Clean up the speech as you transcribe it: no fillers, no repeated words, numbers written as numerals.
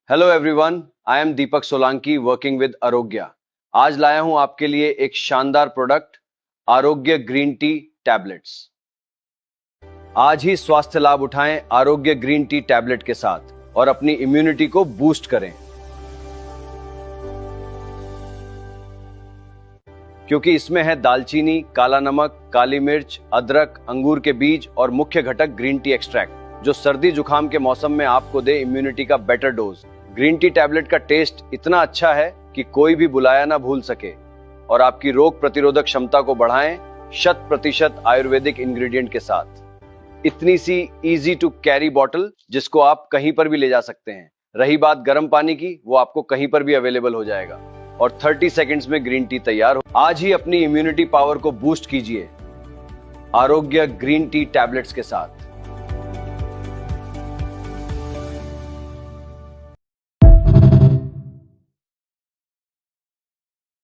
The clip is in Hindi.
Hello everyone, I am Deepak Solanki working with आरोग्य। आज लाया हूं आपके लिए एक शानदार प्रोडक्ट, आरोग्य ग्रीन टी टैबलेट्स। आज ही स्वास्थ्य लाभ उठाएं आरोग्य ग्रीन टी टैबलेट के साथ और अपनी इम्यूनिटी को बूस्ट करें, क्योंकि इसमें है दालचीनी, काला नमक, काली मिर्च, अदरक, अंगूर के बीज और मुख्य घटक ग्रीन टी एक्सट्रैक्ट, जो सर्दी जुकाम के मौसम में आपको दे इम्यूनिटी का better dose. Green tea tablet का टेस्ट इतना अच्छा है कि कोई भी बुलाया ना भूल सके और आपकी रोग प्रतिरोधक क्षमता को बढ़ाएं 100% आयुर्वेदिक इंग्रेडिएंट के साथ। इतनी सी इजी टू कैरी बॉटल जिसको आप कहीं पर भी ले जा सकते हैं। रही बात गर्म पानी की, वो आपको कहीं पर भी अवेलेबल हो जाएगा और 30 सेकंड्स में ग्रीन टी तैयार हो। आज ही अपनी इम्यूनिटी पावर को बूस्ट कीजिए आरोग्य ग्रीन टी टैबलेट्स के साथ।